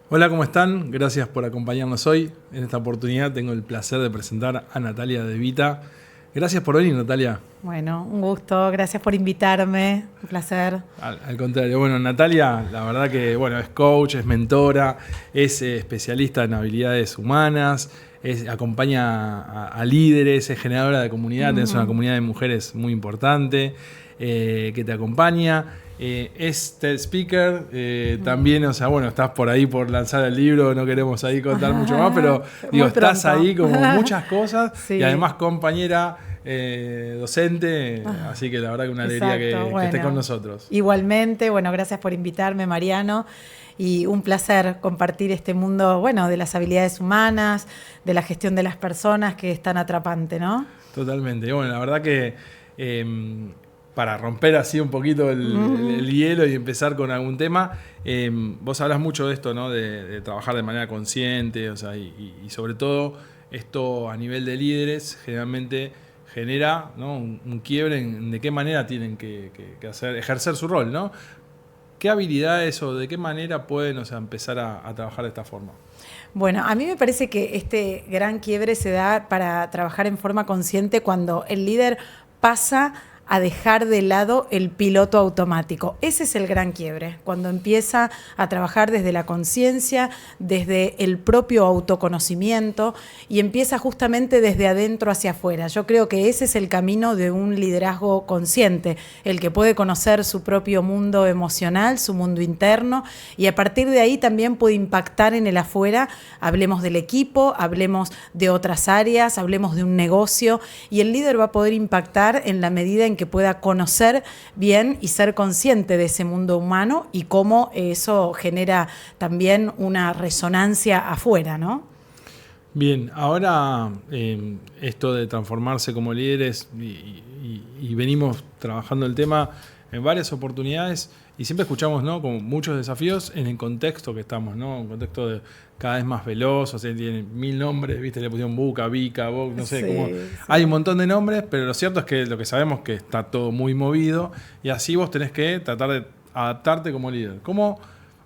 Hola, ¿cómo están? Gracias por acompañarnos hoy. En esta oportunidad tengo el placer de presentar a Natalia De Vita. Gracias por venir, Natalia. Bueno, un gusto, gracias por invitarme, un placer. Al contrario, bueno, Natalia, la verdad que bueno, es coach, es mentora, es especialista en habilidades humanas, acompaña a líderes, es generadora de comunidad, tenés una comunidad de mujeres muy importante que te acompaña. Es TED Speaker, también, o sea, bueno, estás por ahí por lanzar el libro, no queremos ahí contar mucho más, pero digo, estás ahí como muchas cosas Sí. y además compañera docente, así que la verdad que una alegría que estés con nosotros. Igualmente, bueno, gracias por invitarme, Mariano, y un placer compartir este mundo, bueno, de las habilidades humanas, de la gestión de las personas, que es tan atrapante, ¿no? Totalmente, y bueno, la verdad que para romper así un poquito el hielo y empezar con algún tema, vos hablas mucho de esto, ¿no? De trabajar de manera consciente, o sea, y sobre todo esto a nivel de líderes generalmente genera, ¿no? un quiebre en de qué manera tienen que ejercer su rol, ¿no? ¿Qué habilidades o de qué manera pueden, o sea, empezar a trabajar de esta forma? Bueno, a mí me parece que este gran quiebre se da para trabajar en forma consciente cuando el líder pasa a dejar de lado el piloto automático. Ese es el gran quiebre, cuando empieza a trabajar desde la conciencia, desde el propio autoconocimiento y empieza justamente desde adentro hacia afuera. Yo creo que ese es el camino de un liderazgo consciente, el que puede conocer su propio mundo emocional, su mundo interno, y a partir de ahí también puede impactar en el afuera. Hablemos del equipo, hablemos de otras áreas, hablemos de un negocio, y el líder va a poder impactar en la medida en que pueda conocer bien y ser consciente de ese mundo humano y cómo eso genera también una resonancia afuera, ¿no? Bien, ahora esto de transformarse como líderes y venimos trabajando el tema en varias oportunidades y siempre escuchamos, ¿no? Como muchos desafíos en el contexto que estamos, ¿no? Un contexto de cada vez más veloz, o sea, tiene 1000 nombres, ¿viste? Le pusieron Buca, Vica, Vox, no sé, como hay un montón de nombres, pero lo cierto es que lo que sabemos es que está todo muy movido y así vos tenés que tratar de adaptarte como líder. ¿Cómo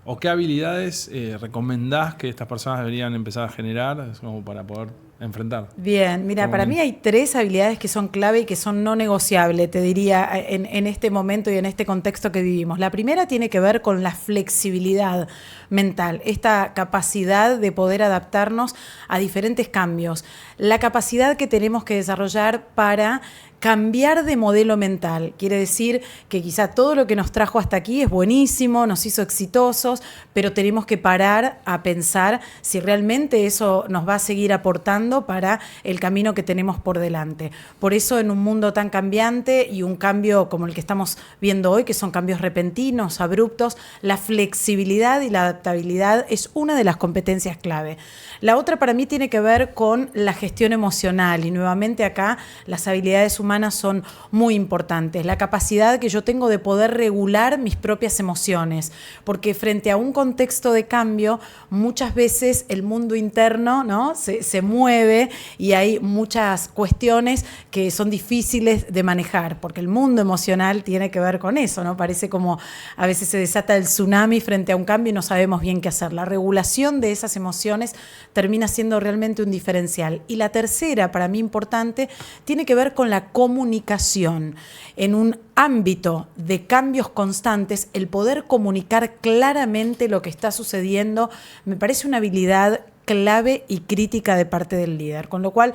o qué habilidades recomendás que estas personas deberían empezar a generar como para poder enfrentar? Bien, mira, para mí hay 3 habilidades que son clave y que son no negociables, te diría, en este momento y en este contexto que vivimos. La primera tiene que ver con la flexibilidad mental, esta capacidad de poder adaptarnos a diferentes cambios, la capacidad que tenemos que desarrollar para cambiar de modelo mental. Quiere decir que quizá todo lo que nos trajo hasta aquí es buenísimo, nos hizo exitosos, pero tenemos que parar a pensar si realmente eso nos va a seguir aportando para el camino que tenemos por delante. Por eso en un mundo tan cambiante y un cambio como el que estamos viendo hoy, que son cambios repentinos, abruptos, la flexibilidad y la adaptabilidad es una de las competencias clave. La otra para mí tiene que ver con la gestión emocional y nuevamente acá las habilidades humanas son muy importantes. La capacidad que yo tengo de poder regular mis propias emociones, porque frente a un contexto de cambio muchas veces el mundo interno, ¿no? se mueve y hay muchas cuestiones que son difíciles de manejar, porque el mundo emocional tiene que ver con eso, ¿no? Parece como a veces se desata el tsunami frente a un cambio y no sabemos bien qué hacer. La regulación de esas emociones termina siendo realmente un diferencial. Y la tercera, para mí importante, tiene que ver con la comunicación. En un ámbito de cambios constantes, el poder comunicar claramente lo que está sucediendo me parece una habilidad clave y crítica de parte del líder. Con lo cual,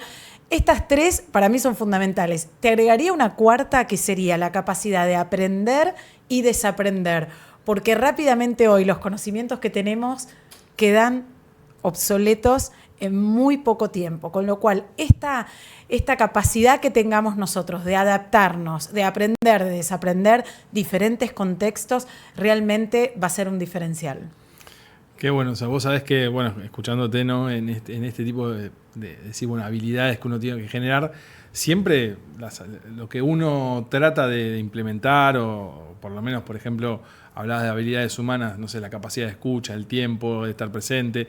estas 3 para mí son fundamentales. Te agregaría una cuarta que sería la capacidad de aprender y desaprender, porque rápidamente hoy los conocimientos que tenemos quedan obsoletos en muy poco tiempo, con lo cual esta capacidad que tengamos nosotros de adaptarnos, de aprender, de desaprender diferentes contextos, realmente va a ser un diferencial. Qué bueno, o sea, vos sabés que, bueno, escuchándote, ¿no? en este tipo de decir, bueno, habilidades que uno tiene que generar, siempre lo que uno trata de implementar, o por lo menos, por ejemplo, hablabas de habilidades humanas, no sé, la capacidad de escucha, el tiempo, de estar presente,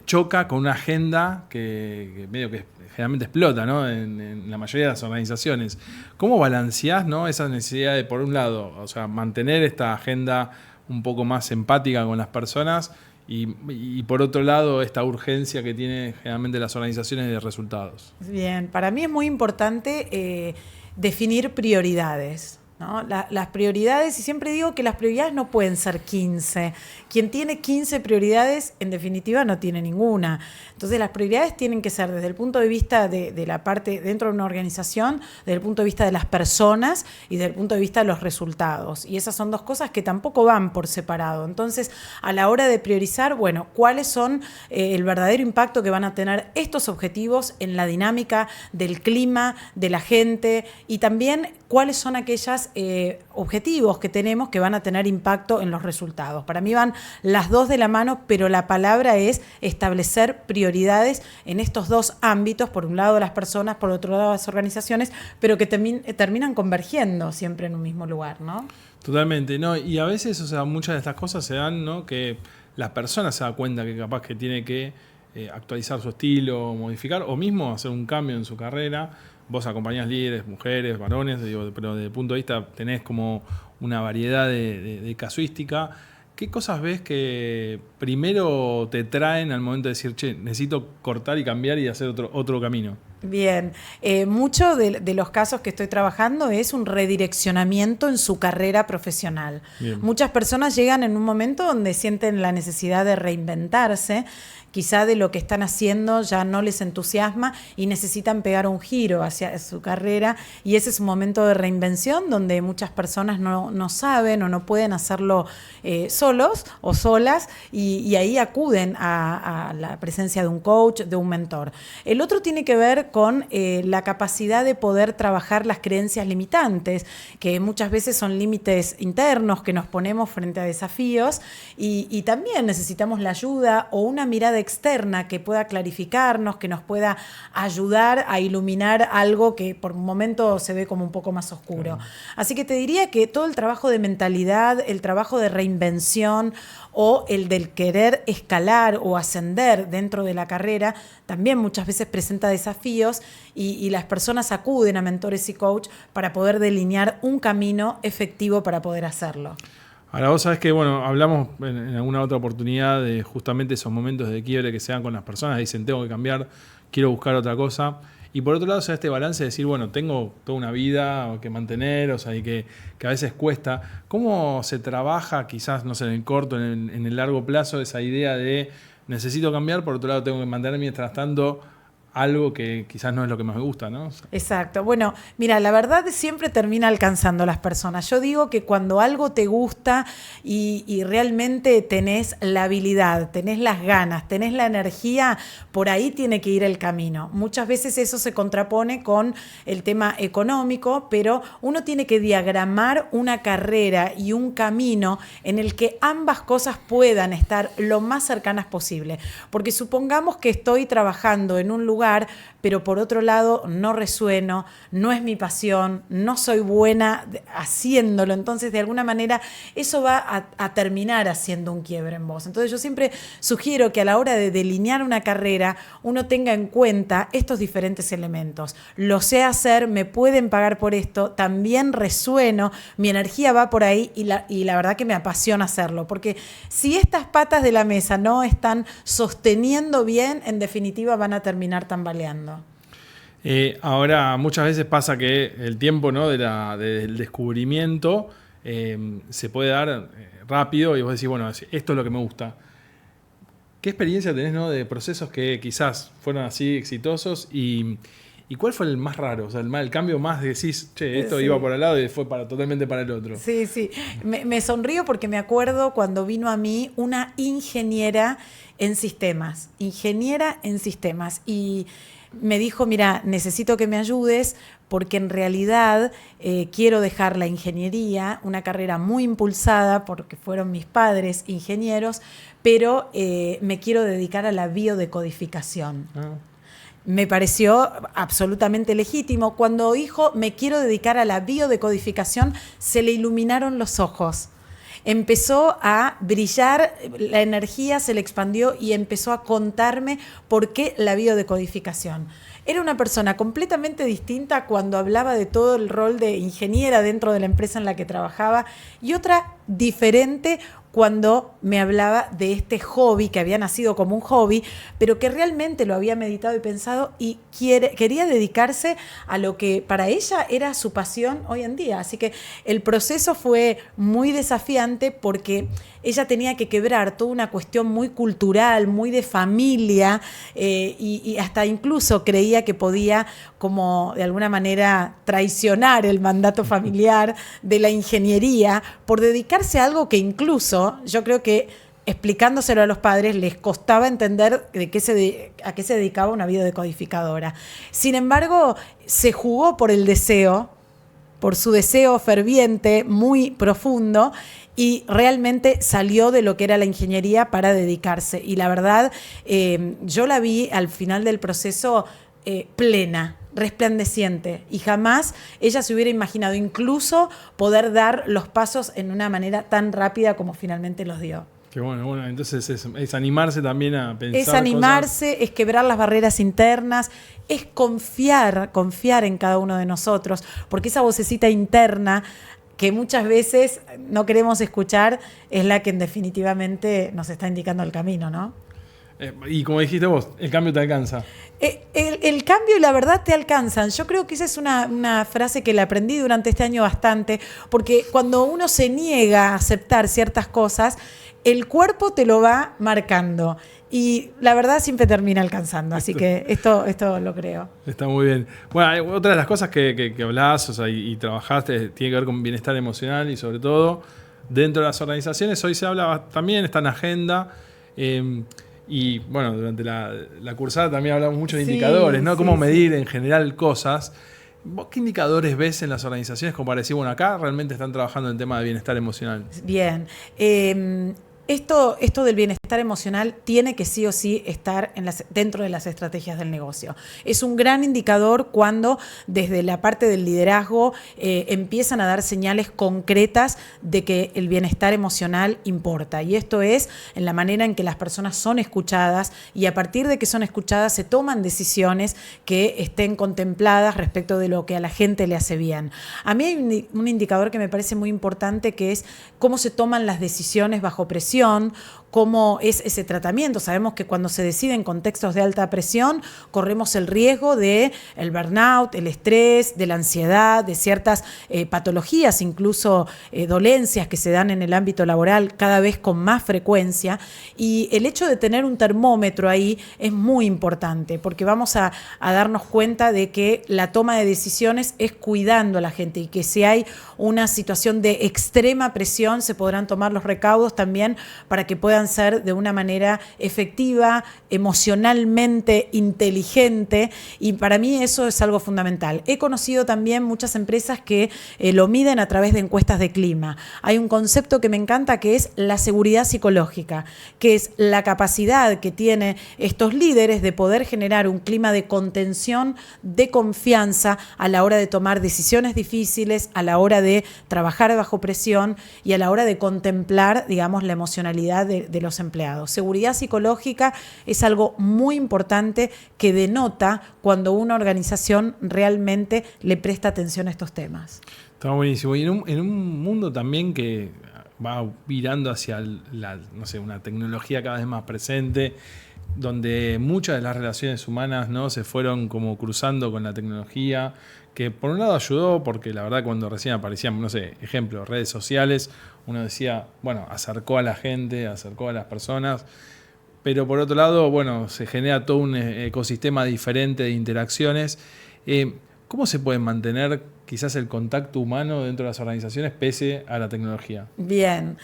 choca con una agenda que medio que generalmente explota, ¿no? En la mayoría de las organizaciones. ¿Cómo balanceás, ¿no? esa necesidad de, por un lado, o sea, mantener esta agenda un poco más empática con las personas y por otro lado esta urgencia que tienen generalmente las organizaciones de resultados. Bien, para mí es muy importante definir prioridades, ¿no? Las prioridades, y siempre digo que las prioridades no pueden ser 15. Quien tiene 15 prioridades, en definitiva, no tiene ninguna. Entonces, las prioridades tienen que ser desde el punto de vista de la parte dentro de una organización, desde el punto de vista de las personas y desde el punto de vista de los resultados. Y esas son dos cosas que tampoco van por separado. Entonces, a la hora de priorizar, bueno, ¿cuáles son el verdadero impacto que van a tener estos objetivos en la dinámica del clima, de la gente, y también cuáles son aquellos objetivos que tenemos que van a tener impacto en los resultados? Para mí van las dos de la mano, pero la palabra es establecer prioridades en estos dos ámbitos, por un lado las personas, por otro lado las organizaciones, pero que terminan convergiendo siempre en un mismo lugar, ¿no? Totalmente, ¿no? Y a veces, o sea, muchas de estas cosas se dan, ¿no? Que la persona se da cuenta que capaz que tiene que actualizar su estilo, modificar, o mismo hacer un cambio en su carrera. Vos acompañás líderes, mujeres, varones, digo, pero desde el punto de vista tenés como una variedad de casuística. ¿Qué cosas ves que primero te traen al momento de decir, che, necesito cortar y cambiar y hacer otro camino? Bien, mucho de los casos que estoy trabajando es un redireccionamiento en su carrera profesional. Bien. Muchas personas llegan en un momento donde sienten la necesidad de reinventarse, quizá de lo que están haciendo ya no les entusiasma y necesitan pegar un giro hacia su carrera, y ese es un momento de reinvención donde muchas personas no saben o no pueden hacerlo solos o solas, y ahí acuden a la presencia de un coach, de un mentor. El otro tiene que ver con la capacidad de poder trabajar las creencias limitantes, que muchas veces son límites internos que nos ponemos frente a desafíos, y también necesitamos la ayuda o una mirada externa que pueda clarificarnos, que nos pueda ayudar a iluminar algo que por un momento se ve como un poco más oscuro. Así que te diría que todo el trabajo de mentalidad, el trabajo de reinvención o el del querer escalar o ascender dentro de la carrera, también muchas veces presenta desafíos, y las personas acuden a mentores y coach para poder delinear un camino efectivo para poder hacerlo. Ahora vos sabés que, bueno, hablamos en alguna otra oportunidad de justamente esos momentos de quiebre que se dan con las personas, dicen tengo que cambiar, quiero buscar otra cosa. Y por otro lado, o sea, este balance de decir, bueno, tengo toda una vida que mantener, o sea, y que a veces cuesta. ¿Cómo se trabaja, quizás, no sé, en el corto, en el largo plazo, esa idea de necesito cambiar, por otro lado tengo que mantener mientras tanto algo que quizás no es lo que más me gusta, ¿no? Exacto. Bueno, mira, la verdad siempre termina alcanzando a las personas. Yo digo que cuando algo te gusta y realmente tenés la habilidad, tenés las ganas, tenés la energía, por ahí tiene que ir el camino. Muchas veces eso se contrapone con el tema económico, pero uno tiene que diagramar una carrera y un camino en el que ambas cosas puedan estar lo más cercanas posible. Porque supongamos que estoy trabajando en un lugar, pero por otro lado no resueno, no es mi pasión, no soy buena haciéndolo, entonces de alguna manera eso va a terminar haciendo un quiebre en vos. Entonces yo siempre sugiero que a la hora de delinear una carrera uno tenga en cuenta estos diferentes elementos. Lo sé hacer, me pueden pagar por esto, también resueno, mi energía va por ahí, y la verdad que me apasiona hacerlo, porque si estas patas de la mesa no están sosteniendo bien, en definitiva van a terminar tambaleando. Ahora, muchas veces pasa que el tiempo, ¿no? del descubrimiento se puede dar rápido, y vos decís, bueno, esto es lo que me gusta. ¿Qué experiencia tenés, ¿no? de procesos que quizás fueron así exitosos? ¿Y cuál fue el más raro? O sea, el cambio más de decís, che, esto iba por el lado y fue totalmente para el otro. Sí. Me sonrío porque me acuerdo cuando vino a mí una ingeniera en sistemas, y me dijo, mira, necesito que me ayudes porque en realidad quiero dejar la ingeniería, una carrera muy impulsada porque fueron mis padres ingenieros, pero me quiero dedicar a la biodecodificación. Me pareció absolutamente legítimo. Cuando dijo, me quiero dedicar a la biodecodificación, se le iluminaron los ojos. Empezó a brillar, la energía se le expandió y empezó a contarme por qué la biodecodificación. Era una persona completamente distinta cuando hablaba de todo el rol de ingeniera dentro de la empresa en la que trabajaba, y otra diferente cuando me hablaba de este hobby que había nacido como un hobby, pero que realmente lo había meditado y pensado y quería dedicarse a lo que para ella era su pasión hoy en día. Así que el proceso fue muy desafiante porque ella tenía que quebrar toda una cuestión muy cultural, muy de familia, y hasta incluso creía que podía, como de alguna manera, traicionar el mandato familiar de la ingeniería por dedicarse a algo que incluso yo creo que explicándoselo a los padres les costaba entender a qué se dedicaba una biodecodificadora. Sin embargo, se jugó por el deseo, por su deseo ferviente, muy profundo, y realmente salió de lo que era la ingeniería para dedicarse. Y la verdad, yo la vi al final del proceso plena, resplandeciente, y jamás ella se hubiera imaginado incluso poder dar los pasos en una manera tan rápida como finalmente los dio. Qué bueno, entonces es animarse también a pensar. Es animarse, cosas. Es quebrar las barreras internas, es confiar en cada uno de nosotros, porque esa vocecita interna que muchas veces no queremos escuchar es la que definitivamente nos está indicando el camino, ¿no? Y como dijiste vos, el cambio te alcanza. El cambio y la verdad te alcanzan. Yo creo que esa es una frase que la aprendí durante este año bastante, porque cuando uno se niega a aceptar ciertas cosas, el cuerpo te lo va marcando y la verdad siempre termina alcanzando. Así que esto lo creo. Está muy bien. Bueno, otra de las cosas que hablás, o sea, y trabajaste tiene que ver con bienestar emocional y sobre todo dentro de las organizaciones. Hoy se habla también, está en agenda. Y bueno, durante la cursada también hablamos mucho de indicadores, ¿no? Cómo medir en general cosas. ¿Vos qué indicadores ves en las organizaciones como para decir, bueno, acá realmente están trabajando en el tema de bienestar emocional? Bien. Esto del bienestar emocional tiene que sí o sí estar dentro de las estrategias del negocio. Es un gran indicador cuando desde la parte del liderazgo empiezan a dar señales concretas de que el bienestar emocional importa. Y esto es en la manera en que las personas son escuchadas y a partir de que son escuchadas se toman decisiones que estén contempladas respecto de lo que a la gente le hace bien. A mí hay un indicador que me parece muy importante que es cómo se toman las decisiones bajo presión, cómo es ese tratamiento. Sabemos que cuando se decide en contextos de alta presión, corremos el riesgo de el burnout, el estrés, de la ansiedad, de ciertas patologías, incluso dolencias que se dan en el ámbito laboral cada vez con más frecuencia. Y el hecho de tener un termómetro ahí es muy importante, porque vamos a darnos cuenta de que la toma de decisiones es cuidando a la gente y que si hay una situación de extrema presión se podrán tomar los recaudos también para que puedan ser de una manera efectiva, emocionalmente inteligente, y para mí eso es algo fundamental. He conocido también muchas empresas que lo miden a través de encuestas de clima. Hay un concepto que me encanta que es la seguridad psicológica, que es la capacidad que tienen estos líderes de poder generar un clima de contención, de confianza a la hora de tomar decisiones difíciles, a la hora de trabajar bajo presión y a la hora de contemplar, digamos, la emocionalidad de los empleados. Seguridad psicológica es algo muy importante que denota cuando una organización realmente le presta atención a estos temas. Está buenísimo. Y en un mundo también que va virando hacia una tecnología cada vez más presente, donde muchas de las relaciones humanas, ¿no?, se fueron como cruzando con la tecnología, que por un lado ayudó, porque la verdad cuando recién aparecían, ejemplo, redes sociales, uno decía, acercó a la gente, acercó a las personas, pero por otro lado, se genera todo un ecosistema diferente de interacciones. ¿Cómo se puede mantener quizás el contacto humano dentro de las organizaciones pese a la tecnología? Bien,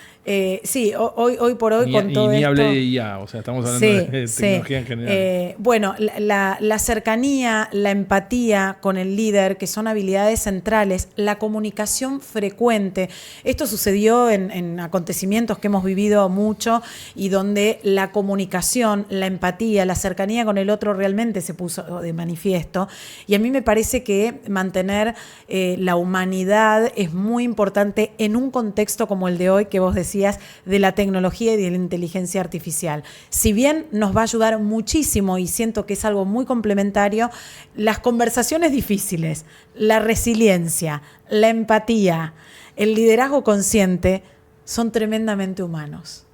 sí, hoy por hoy con todo esto... Ni hablé de IA, estamos hablando de tecnología en general. La cercanía, la empatía con el líder, que son habilidades centrales, la comunicación frecuente. Esto sucedió en acontecimientos que hemos vivido mucho y donde la comunicación, la empatía, la cercanía con el otro realmente se puso de manifiesto. Y a mí me parece que mantener la humanidad es muy importante en un contexto como el de hoy que vos decías de la tecnología y de la inteligencia artificial. Si bien nos va a ayudar muchísimo y siento que es algo muy complementario, las conversaciones difíciles, la resiliencia, la empatía, el liderazgo consciente son tremendamente humanos.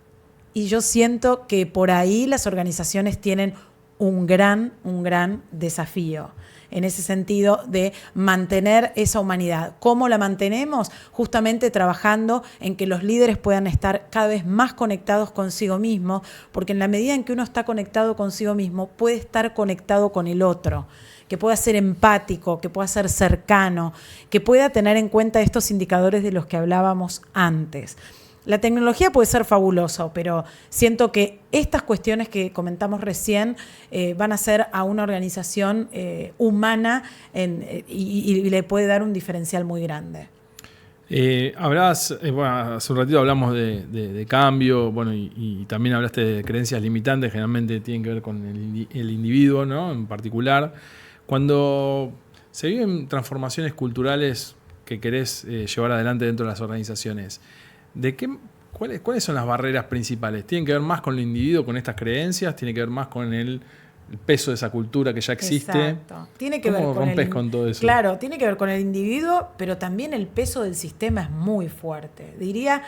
Y yo siento que por ahí las organizaciones tienen un gran desafío en ese sentido de mantener esa humanidad. ¿Cómo la mantenemos? Justamente trabajando en que los líderes puedan estar cada vez más conectados consigo mismos, porque en la medida en que uno está conectado consigo mismo, puede estar conectado con el otro, que pueda ser empático, que pueda ser cercano, que pueda tener en cuenta estos indicadores de los que hablábamos antes. La tecnología puede ser fabulosa, pero siento que estas cuestiones que comentamos recién van a hacer a una organización humana y le puede dar un diferencial muy grande. Bueno, hace un ratito hablamos de cambio, bueno, y también hablaste de creencias limitantes, generalmente tienen que ver con el individuo, ¿no? En particular. Cuando se viven transformaciones culturales que querés llevar adelante dentro de las organizaciones, ¿cuáles son las barreras principales? ¿Tienen que ver más con el individuo, con estas creencias? ¿Tiene que ver más con el peso de esa cultura que ya existe? Exacto. Tiene que ¿Cómo ver rompes con todo eso? Claro, tiene que ver con el individuo, pero también el peso del sistema es muy fuerte. Diría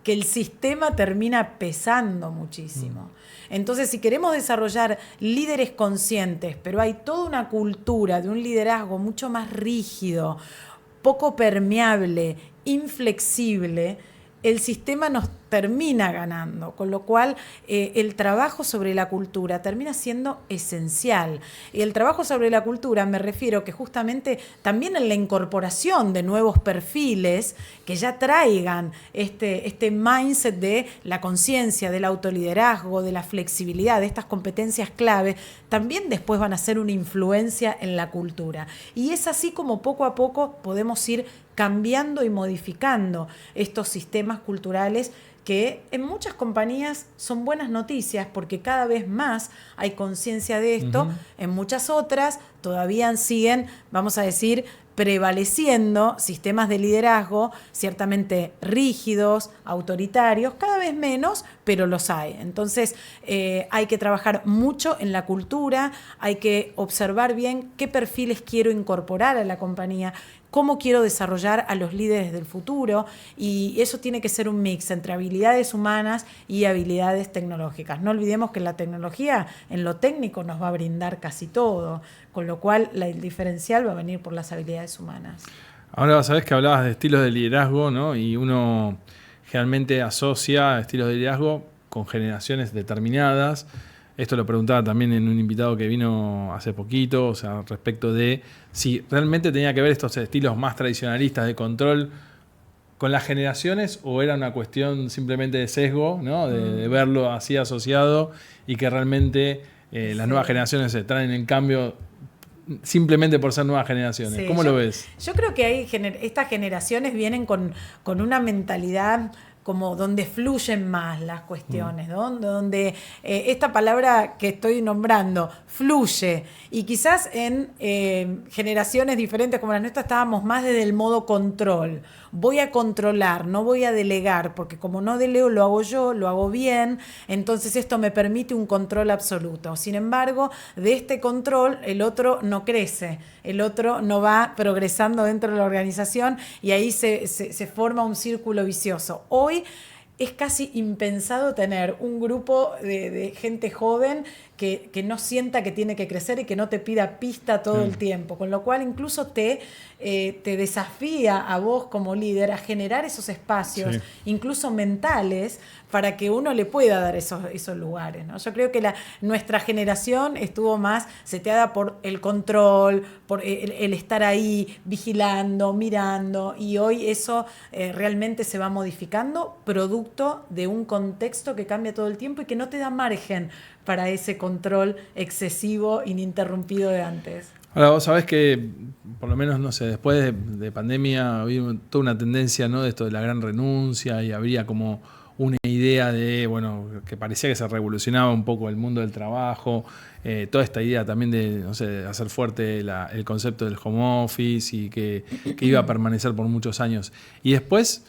que el sistema termina pesando muchísimo. Entonces, si queremos desarrollar líderes conscientes, pero hay toda una cultura de un liderazgo mucho más rígido, poco permeable, inflexible, el sistema nos termina ganando, con lo cual el trabajo sobre la cultura termina siendo esencial. Y el trabajo sobre la cultura me refiero que justamente también en la incorporación de nuevos perfiles que ya traigan este mindset de la conciencia, del autoliderazgo, de la flexibilidad, de estas competencias clave, también después van a ser una influencia en la cultura. Y es así como poco a poco podemos ir cambiando y modificando estos sistemas culturales que en muchas compañías son buenas noticias porque cada vez más hay conciencia de esto. En muchas otras todavía siguen, vamos a decir, prevaleciendo sistemas de liderazgo ciertamente rígidos, autoritarios, cada vez menos, pero los hay. Entonces hay que trabajar mucho en la cultura, hay que observar bien qué perfiles quiero incorporar a la compañía, cómo quiero desarrollar a los líderes del futuro, y eso tiene que ser un mix entre habilidades humanas y habilidades tecnológicas. No olvidemos que la tecnología en lo técnico nos va a brindar casi todo, con lo cual el diferencial va a venir por las habilidades humanas. Ahora sabés que hablabas de estilos de liderazgo, ¿no? Y uno generalmente asocia estilos de liderazgo con generaciones determinadas. Esto lo preguntaba también en un invitado que vino hace poquito, o sea, respecto de si realmente tenía que ver estos estilos más tradicionalistas de control con las generaciones o era una cuestión simplemente de sesgo, ¿no? De verlo así asociado y que realmente las nuevas generaciones se traen en cambio simplemente por ser nuevas generaciones. Sí, ¿cómo lo ves? Yo creo que estas generaciones vienen con una mentalidad como donde fluyen más las cuestiones, ¿no? Donde esta palabra que estoy nombrando, fluye, y quizás en generaciones diferentes como las nuestras estábamos más desde el modo control. Voy a controlar, no voy a delegar, porque como no delego lo hago yo, lo hago bien, entonces esto me permite un control absoluto. Sin embargo, de este control el otro no crece, el otro no va progresando dentro de la organización y ahí se forma un círculo vicioso. Hoy es casi impensado tener un grupo de gente joven que no sienta que tiene que crecer y que no te pida pista todo el tiempo, con lo cual incluso te desafía a vos como líder a generar esos espacios, incluso mentales, para que uno le pueda dar esos lugares, ¿no? Yo creo que nuestra generación estuvo más seteada por el control, por el estar ahí vigilando, mirando, y hoy eso realmente se va modificando producto de un contexto que cambia todo el tiempo y que no te da margen para ese control excesivo, ininterrumpido de antes. Ahora, vos sabés que, por lo menos, no sé, después de pandemia había toda una tendencia, ¿no?, de esto de la gran renuncia, y habría como una idea de, bueno, que parecía que se revolucionaba un poco el mundo del trabajo, toda esta idea también de, no sé, de hacer fuerte el concepto del home office y que iba a permanecer por muchos años. Y después,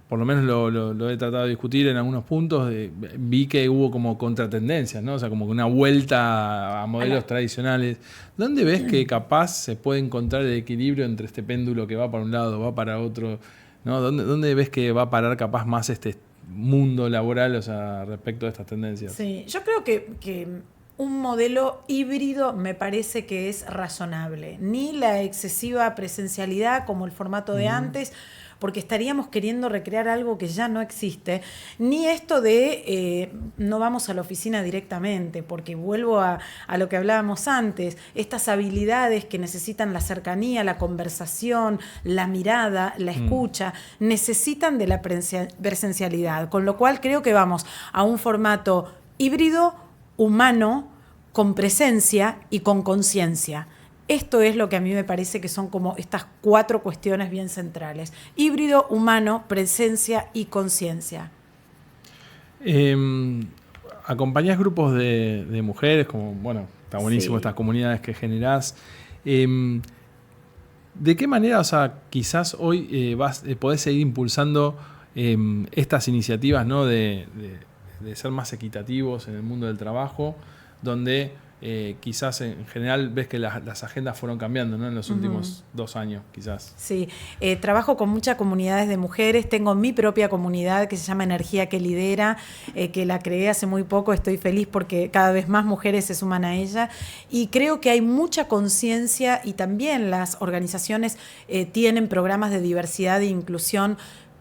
por lo menos lo he tratado de discutir en algunos puntos, vi que hubo como contratendencias, ¿no? O sea, como una vuelta a modelos tradicionales. ¿Dónde ves que capaz se puede encontrar el equilibrio entre este péndulo que va para un lado, va para otro? ¿no? ¿Dónde ves que va a parar capaz más este mundo laboral, o sea, respecto a estas tendencias? Sí, yo creo que un modelo híbrido me parece que es razonable. Ni la excesiva presencialidad como el formato de antes, porque estaríamos queriendo recrear algo que ya no existe, ni esto de no vamos a la oficina directamente, porque vuelvo a lo que hablábamos antes, estas habilidades que necesitan la cercanía, la conversación, la mirada, la escucha, necesitan de la presencialidad, con lo cual creo que vamos a un formato híbrido, humano, con presencia y con conciencia. Esto es lo que a mí me parece que son como estas 4 cuestiones bien centrales. Híbrido, humano, presencia y conciencia. Acompañás grupos de mujeres, como, bueno, está buenísimo estas comunidades que generás. ¿De qué manera, o sea, quizás hoy podés seguir impulsando estas iniciativas, ¿no? de ser más equitativos en el mundo del trabajo, donde quizás en general ves que las agendas fueron cambiando, ¿no? En los últimos 2 años, quizás. Sí, trabajo con muchas comunidades de mujeres, tengo mi propia comunidad que se llama Energía que Lidera, que la creé hace muy poco, estoy feliz porque cada vez más mujeres se suman a ella y creo que hay mucha conciencia y también las organizaciones tienen programas de diversidad e inclusión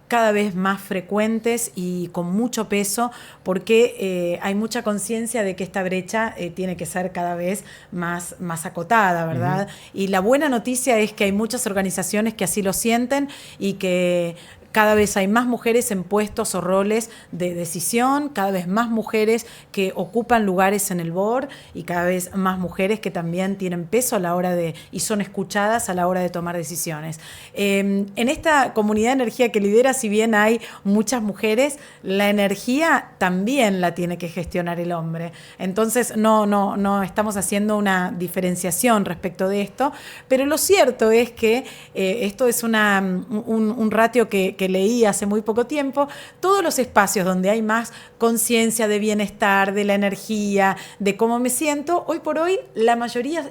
cada vez más frecuentes y con mucho peso, porque hay mucha conciencia de que esta brecha tiene que ser cada vez más acotada, ¿verdad? Y la buena noticia es que hay muchas organizaciones que así lo sienten y que cada vez hay más mujeres en puestos o roles de decisión, cada vez más mujeres que ocupan lugares en el board y cada vez más mujeres que también tienen peso a la hora y son escuchadas a la hora de tomar decisiones. En esta comunidad de energía que lidera, si bien hay muchas mujeres, la energía también la tiene que gestionar el hombre. Entonces no estamos haciendo una diferenciación respecto de esto, pero lo cierto es que esto es un ratio que leí hace muy poco tiempo, todos los espacios donde hay más conciencia de bienestar, de la energía, de cómo me siento, hoy por hoy la mayoría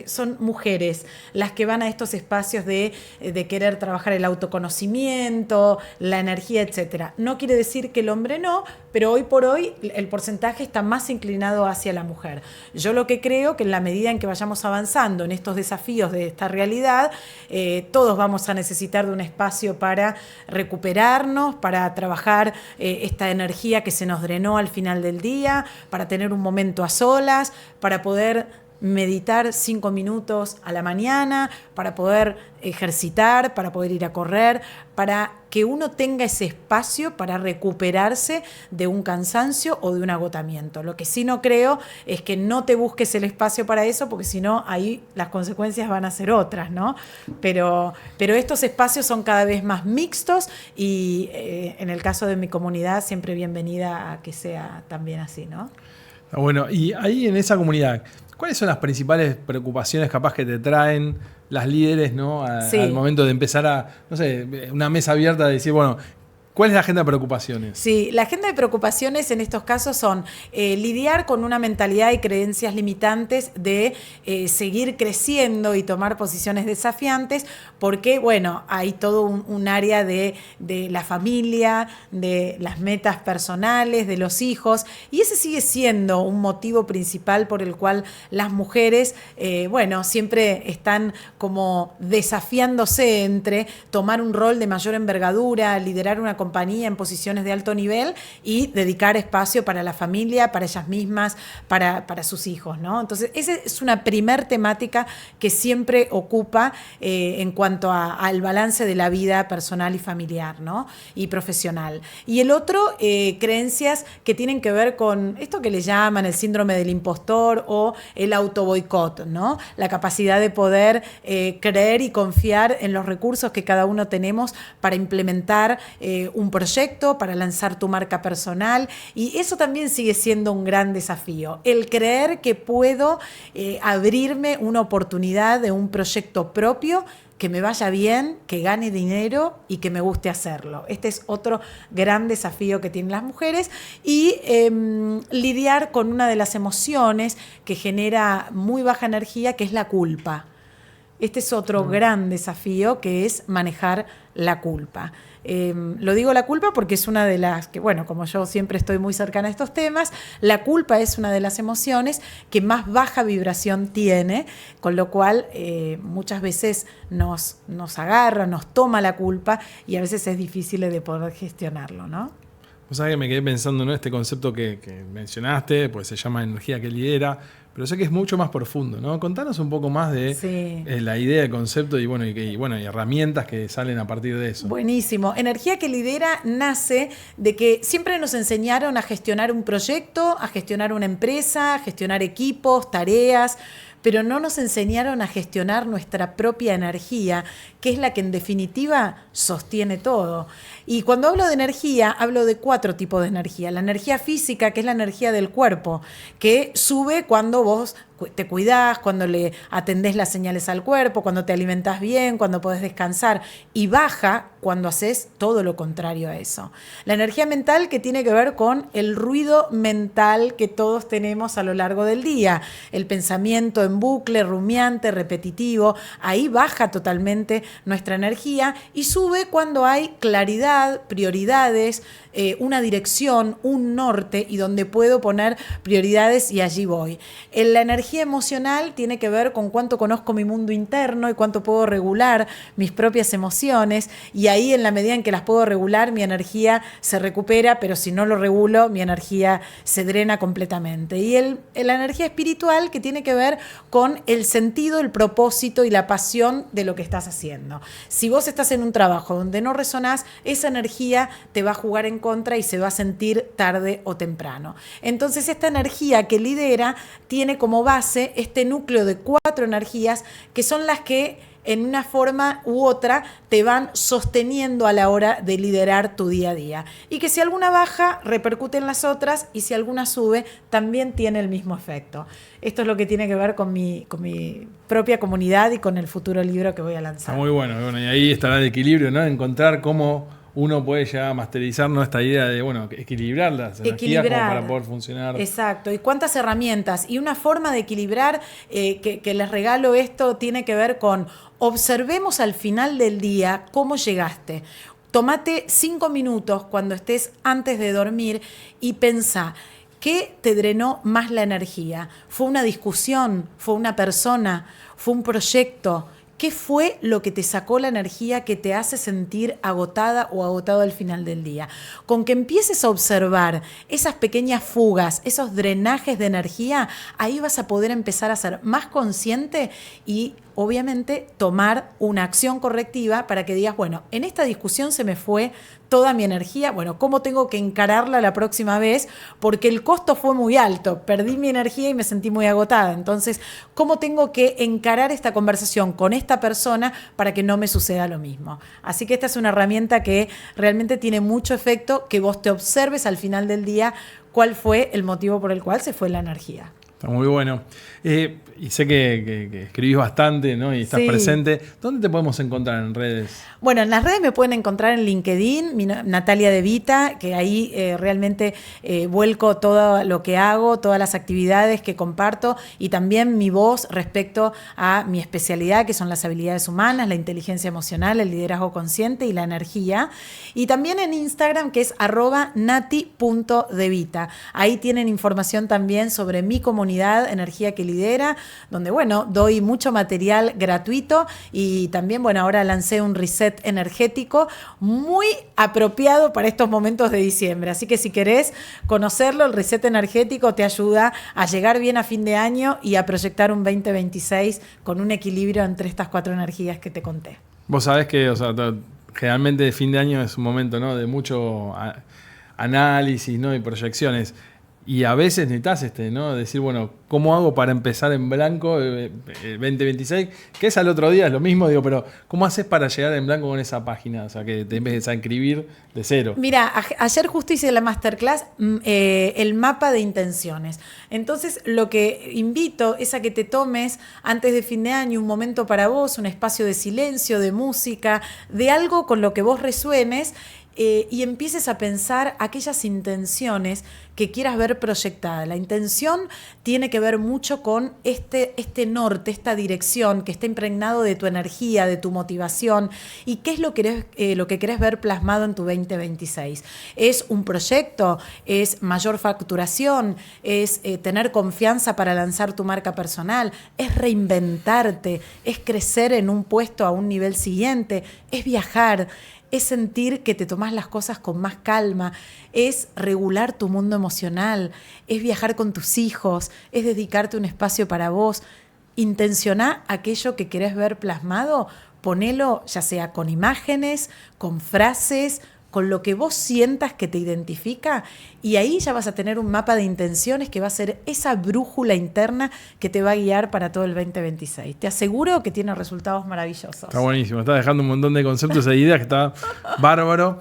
son mujeres las que van a estos espacios de querer trabajar el autoconocimiento, la energía, etcétera. No quiere decir que el hombre no, pero hoy por hoy el porcentaje está más inclinado hacia la mujer. Yo lo que creo que en la medida en que vayamos avanzando en estos desafíos de esta realidad, todos vamos a necesitar de un espacio para recuperarnos, para trabajar esta energía que se nos drenó al final del día, para tener un momento a solas, para poder meditar 5 minutos a la mañana, para poder ejercitar, para poder ir a correr, para que uno tenga ese espacio para recuperarse de un cansancio o de un agotamiento. Lo que sí no creo es que no te busques el espacio para eso, porque si no, ahí las consecuencias van a ser otras, ¿no? Pero estos espacios son cada vez más mixtos y en el caso de mi comunidad, siempre bienvenida a que sea también así, ¿no? Bueno, y ahí en esa comunidad, ¿cuáles son las principales preocupaciones capaz que te traen las líderes, ¿no? Al momento de empezar no sé, una mesa abierta de decir, bueno, ¿cuál es la agenda de preocupaciones? Sí, la agenda de preocupaciones en estos casos son lidiar con una mentalidad y creencias limitantes de seguir creciendo y tomar posiciones desafiantes, porque, bueno, hay todo un área de la familia, de las metas personales, de los hijos, y ese sigue siendo un motivo principal por el cual las mujeres, siempre están como desafiándose entre tomar un rol de mayor envergadura, liderar una compañía en posiciones de alto nivel y dedicar espacio para la familia, para ellas mismas, para sus hijos, ¿no? Entonces, esa es una primer temática que siempre ocupa en cuanto al balance de la vida personal y familiar, ¿no? Y profesional. Y el otro, creencias que tienen que ver con esto que le llaman el síndrome del impostor o el autoboicot, ¿no? La capacidad de poder creer y confiar en los recursos que cada uno tenemos para implementar un proyecto, para lanzar tu marca personal, y eso también sigue siendo un gran desafío. El creer que puedo abrirme una oportunidad de un proyecto propio que me vaya bien, que gane dinero y que me guste hacerlo. Este es otro gran desafío que tienen las mujeres y lidiar con una de las emociones que genera muy baja energía, que es la culpa. Este es otro gran desafío, que es manejar la culpa. Lo digo la culpa porque es una de las que, bueno, como yo siempre estoy muy cercana a estos temas, la culpa es una de las emociones que más baja vibración tiene, con lo cual muchas veces nos agarra, nos toma la culpa y a veces es difícil de poder gestionarlo, ¿no? Vos sabés que me quedé pensando, ¿no? Este concepto que mencionaste, pues se llama energía que lidera, pero sé que es mucho más profundo, ¿no? Contanos un poco más de la idea, el concepto y herramientas que salen a partir de eso. Buenísimo. Energía que lidera nace de que siempre nos enseñaron a gestionar un proyecto, a gestionar una empresa, a gestionar equipos, tareas, pero no nos enseñaron a gestionar nuestra propia energía, que es la que en definitiva sostiene todo. Y cuando hablo de energía, hablo de 4 tipos de energía. La energía física, que es la energía del cuerpo, que sube cuando vos te cuidás, cuando le atendés las señales al cuerpo, cuando te alimentás bien, cuando podés descansar, y baja cuando haces todo lo contrario a eso. La energía mental, que tiene que ver con el ruido mental que todos tenemos a lo largo del día, el pensamiento en bucle, rumiante, repetitivo, ahí baja totalmente nuestra energía y sube cuando hay claridad, prioridades, una dirección, un norte y donde puedo poner prioridades y allí voy. La energía emocional tiene que ver con cuánto conozco mi mundo interno y cuánto puedo regular mis propias emociones, y ahí en la medida en que las puedo regular mi energía se recupera, pero si no lo regulo mi energía se drena completamente. Y la energía espiritual, que tiene que ver con el sentido, el propósito y la pasión de lo que estás haciendo. Si vos estás en un trabajo donde no resonás, esa energía te va a jugar en contra y se va a sentir tarde o temprano. Entonces esta energía que lidera tiene como base este núcleo de 4 energías que son las que en una forma u otra te van sosteniendo a la hora de liderar tu día a día. Y que si alguna baja, repercute en las otras, y si alguna sube, también tiene el mismo efecto. Esto es lo que tiene que ver con mi propia comunidad y con el futuro libro que voy a lanzar. Está muy bueno. Y ahí estará el equilibrio, ¿no? Encontrar cómo uno puede ya masterizar, ¿no? Esta idea de, equilibrar las energías como para poder funcionar. Exacto. Y cuántas herramientas. Y una forma de equilibrar, que les regalo esto, tiene que ver con observemos al final del día cómo llegaste. Tómate 5 minutos cuando estés antes de dormir y pensá, ¿qué te drenó más la energía? ¿Fue una discusión? ¿Fue una persona? ¿Fue un proyecto? ¿Qué fue lo que te sacó la energía que te hace sentir agotada o agotado al final del día? Con que empieces a observar esas pequeñas fugas, esos drenajes de energía, ahí vas a poder empezar a ser más consciente y obviamente tomar una acción correctiva para que digas, bueno, en esta discusión se me fue toda mi energía, bueno, ¿cómo tengo que encararla la próxima vez? Porque el costo fue muy alto, perdí mi energía y me sentí muy agotada. Entonces, ¿cómo tengo que encarar esta conversación con esta persona para que no me suceda lo mismo? Así que esta es una herramienta que realmente tiene mucho efecto, que vos te observes al final del día cuál fue el motivo por el cual se fue la energía. Está muy bueno. Y sé que escribís bastante, ¿no? Y estás presente. ¿Dónde te podemos encontrar en redes? Bueno, en las redes me pueden encontrar en LinkedIn, Natalia De Vita, que ahí realmente vuelco todo lo que hago, todas las actividades que comparto y también mi voz respecto a mi especialidad, que son las habilidades humanas, la inteligencia emocional, el liderazgo consciente y la energía. Y también en Instagram, que es @nati.devita. Ahí tienen información también sobre mi comunidad Energía que Lidera, donde, doy mucho material gratuito y también, ahora lancé un reset energético muy apropiado para estos momentos de diciembre. Así que si querés conocerlo, el reset energético te ayuda a llegar bien a fin de año y a proyectar un 2026 con un equilibrio entre estas 4 energías que te conté. Vos sabés que, generalmente fin de año es un momento, ¿no?, de mucho análisis, ¿no?, y proyecciones. Y a veces necesitas ¿no? Decir, ¿cómo hago para empezar en blanco el 2026? Que es al otro día, es lo mismo, pero ¿cómo haces para llegar en blanco con esa página? O sea, que te empieces a escribir de cero. Mira, ayer justo hice la masterclass, el mapa de intenciones. Entonces, lo que invito es a que te tomes antes de fin de año un momento para vos, un espacio de silencio, de música, de algo con lo que vos resuenes, y empieces a pensar aquellas intenciones que quieras ver proyectadas. La intención tiene que ver mucho con este norte, esta dirección que está impregnado de tu energía, de tu motivación, y qué es lo que querés ver plasmado en tu 2026. ¿Es un proyecto? ¿Es mayor facturación? ¿Es tener confianza para lanzar tu marca personal? ¿Es reinventarte? ¿Es crecer en un puesto a un nivel siguiente? ¿Es viajar? Es sentir que te tomás las cosas con más calma, es regular tu mundo emocional, es viajar con tus hijos, es dedicarte un espacio para vos. Intencioná aquello que querés ver plasmado, ponelo ya sea con imágenes, con frases, con lo que vos sientas que te identifica, y ahí ya vas a tener un mapa de intenciones que va a ser esa brújula interna que te va a guiar para todo el 2026. Te aseguro que tiene resultados maravillosos. Está buenísimo, estás dejando un montón de conceptos e ideas que está bárbaro.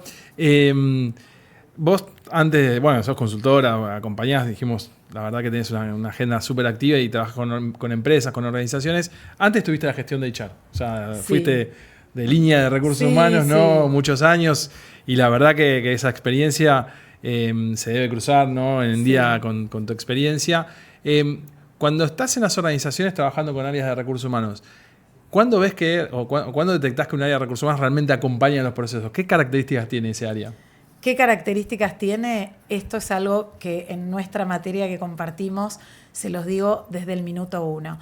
Vos antes, sos consultora, acompañás, dijimos, la verdad que tenés una agenda súper activa y trabajas con empresas, con organizaciones. Antes tuviste la gestión de HR, o sea, sí. Fuiste de línea de recursos humanos, ¿no? Sí. Muchos años. Y la verdad que esa experiencia se debe cruzar, ¿no? En día con tu experiencia. Cuando estás en las organizaciones trabajando con áreas de recursos humanos, ¿cuándo ves cuándo detectás que un área de recursos humanos realmente acompaña los procesos? ¿Qué características tiene ese área? ¿Qué características tiene? Esto es algo que en nuestra materia que compartimos se los digo desde el minuto 1.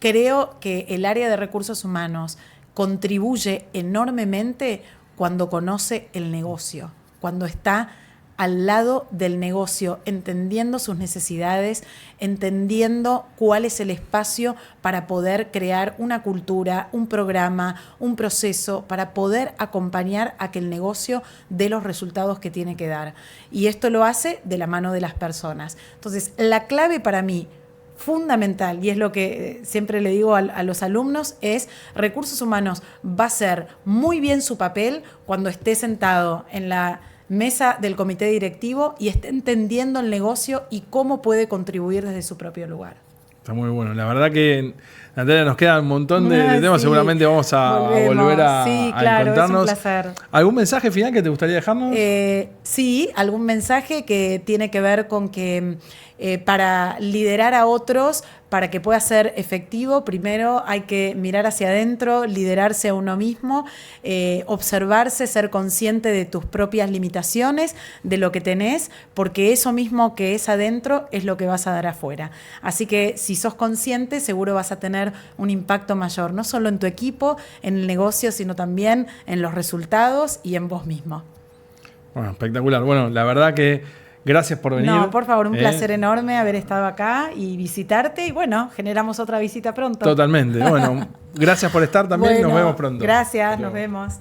Creo que el área de recursos humanos contribuye enormemente cuando conoce el negocio, cuando está al lado del negocio, entendiendo sus necesidades, entendiendo cuál es el espacio para poder crear una cultura, un programa, un proceso, para poder acompañar a que el negocio dé los resultados que tiene que dar. Y esto lo hace de la mano de las personas. Entonces, la clave para mí, fundamental, y es lo que siempre le digo a los alumnos, es recursos humanos va a hacer muy bien su papel cuando esté sentado en la mesa del comité directivo y esté entendiendo el negocio y cómo puede contribuir desde su propio lugar. Está muy bueno. La verdad que, Natalia, nos queda un montón de temas. Sí. Seguramente vamos a volver a encontrarnos. Es un placer. ¿Algún mensaje final que te gustaría dejarnos? Sí, algún mensaje que tiene que ver con que para liderar a otros, para que pueda ser efectivo, primero hay que mirar hacia adentro, liderarse a uno mismo, observarse, ser consciente de tus propias limitaciones, de lo que tenés, porque eso mismo que es adentro es lo que vas a dar afuera. Así que si sos consciente, seguro vas a tener un impacto mayor, no solo en tu equipo, en el negocio, sino también en los resultados y en vos mismo. Bueno, espectacular. Bueno, la verdad que gracias por venir. No, por favor, un placer enorme haber estado acá y visitarte. Y bueno, generamos otra visita pronto. Totalmente. Bueno, gracias por estar también. Nos vemos pronto. Gracias, nos vemos.